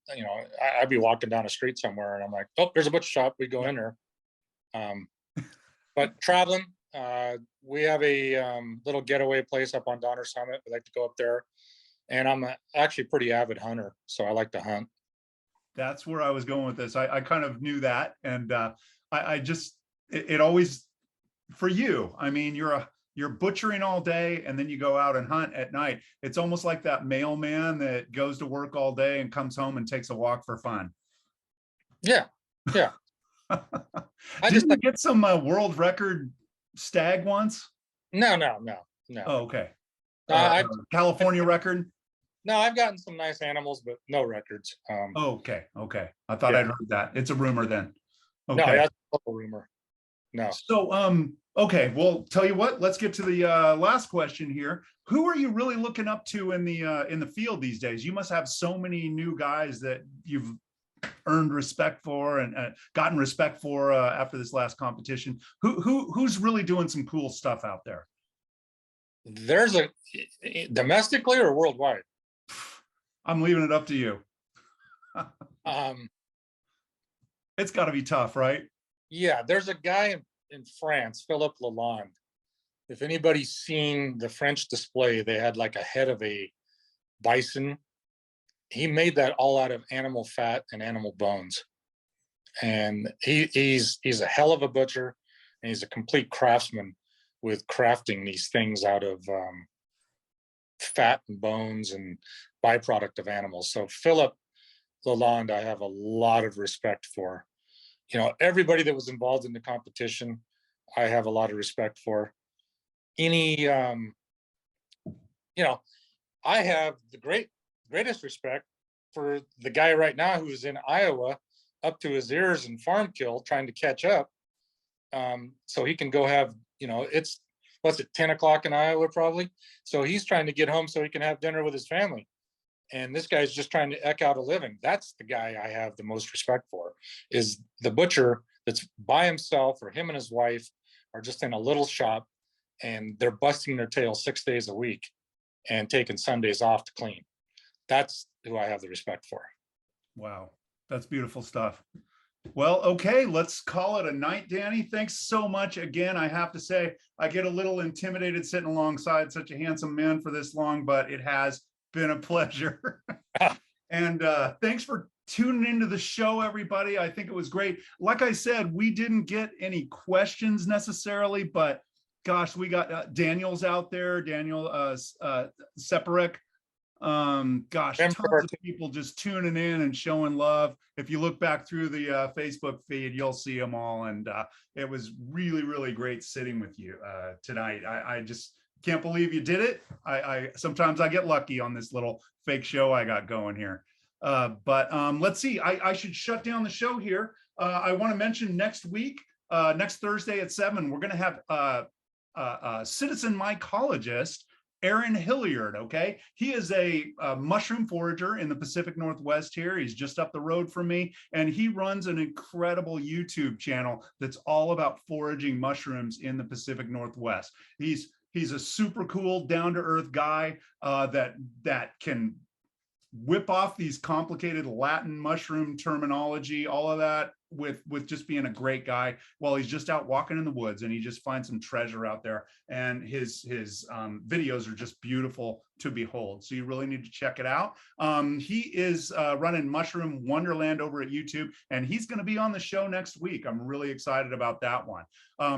B: I'd be walking down a street somewhere and I'm like, oh, there's a butcher shop. We go in there. But traveling, we have a little getaway place up on Donner Summit. We like to go up there. And I'm actually a pretty avid hunter, so I like to hunt.
A: That's where I was going with this. I kind of knew that. And it always, for you, I mean, you're butchering all day and then you go out and hunt at night. It's almost like that mailman that goes to work all day and comes home and takes a walk for fun.
B: Yeah.
A: Didn't you get some world record stag once?
B: No.
A: Oh, okay.
B: California
A: record?
B: No, I've gotten some nice animals, but no records.
A: Okay. I thought I'd heard that. It's a rumor then. Okay.
B: No, that's a rumor. No.
A: So, okay. Well, tell you what. Let's get to the last question here. Who are you really looking up to in the field these days? You must have so many new guys that you've earned respect for and gotten respect for after this last competition. Who's really doing some cool stuff out there?
B: There's domestically or worldwide?
A: I'm leaving it up to you. It's got to be tough, right?
B: Yeah, there's a guy in France, Philippe Lalonde. If anybody's seen the French display, they had like a head of a bison. He made that all out of animal fat and animal bones. And he's a hell of a butcher, and he's a complete craftsman with crafting these things out of fat and bones and byproduct of animals. So Philip Lalonde, I have a lot of respect for. Everybody that was involved in the competition, I have a lot of respect for. I have the greatest respect for the guy right now who's in Iowa up to his ears in farm kill trying to catch up. So he can go have, it's, 10 o'clock in Iowa probably. So he's trying to get home so he can have dinner with his family. And this guy's just trying to eke out a living. That's the guy I have the most respect for, is the butcher that's by himself, or him and his wife are just in a little shop and they're busting their tail 6 days a week and taking Sundays off to clean. That's who I have the respect for.
A: Wow. That's beautiful stuff. Well, okay, let's call it a night, Danny. Thanks so much. Again, I have to say, I get a little intimidated sitting alongside such a handsome man for this long, but it has been a pleasure. And thanks for tuning into the show, everybody. I think it was great. Like I said, we didn't get any questions necessarily, but gosh, we got Daniel's out there, Daniel Separek. Gosh, tons of people just tuning in and showing love. If you look back through the Facebook feed, you'll see them all. And it was really, really great sitting with you tonight. I just can't believe you did it. I sometimes I get lucky on this little fake show I got going here. But let's see, I should shut down the show here. I want to mention next week, next Thursday at 7, we're going to have citizen mycologist Aaron Hilliard. Okay, he is a mushroom forager in the Pacific Northwest here. He's just up the road from me, and he runs an incredible YouTube channel that's all about foraging mushrooms in the Pacific Northwest. He's a super cool, down-to-earth guy that can whip off these complicated Latin mushroom terminology, all of that. with just being a great guy. Well, he's just out walking in the woods and he just finds some treasure out there, and his videos are just beautiful to behold. So you really need to check it out. He is running Mushroom Wonderland over at YouTube, and he's going to be on the show next week. I'm really excited about that one.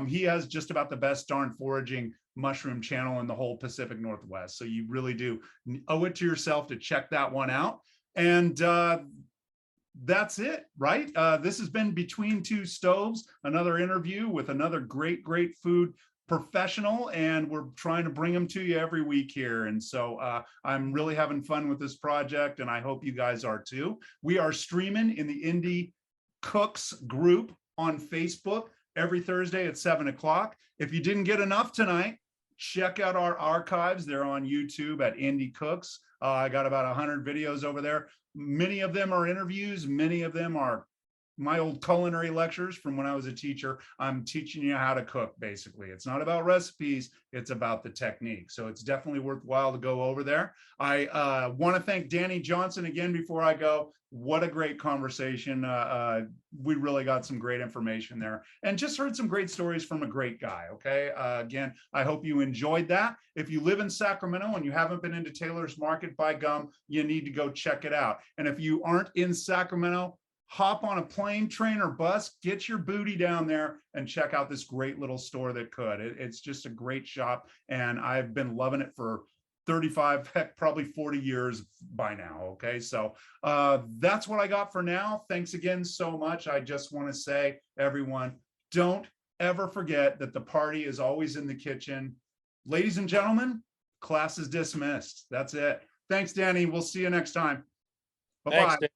A: He has just about the best darn foraging mushroom channel in the whole Pacific Northwest. So you really do owe it to yourself to check that one out. And that's it, right? This has been Between Two Stoves, another interview with another great food professional, and we're trying to bring them to you every week here. And so I'm really having fun with this project, and I hope you guys are too. We are streaming in the Indie Cooks group on Facebook every Thursday at 7 o'clock. If you didn't get enough tonight, check out our archives. They're on YouTube at Indie Cooks. I got about 100 videos over there. Many of them are interviews. Many of them are my old culinary lectures from when I was a teacher. I'm teaching you how to cook, basically. It's not about recipes, it's about the technique. So it's definitely worthwhile to go over there. I want to thank Danny Johnson again before I go. What a great conversation. We really got some great information there and just heard some great stories from a great guy. Okay. Again, I hope you enjoyed that. If you live in Sacramento and you haven't been into Taylor's Market, by gum, you need to go check it out. And if you aren't in Sacramento, hop on a plane, train, or bus, get your booty down there and check out this great little store that could. It's just a great shop, and I've been loving it for 35, heck, probably 40 years by now. Okay, so that's what I got for now. Thanks again so much. I just want to say, everyone, don't ever forget that the party is always in the kitchen. Ladies and gentlemen, class is dismissed. That's it. Thanks, Danny. We'll see you next time. Bye-bye.
B: Thanks, Dave.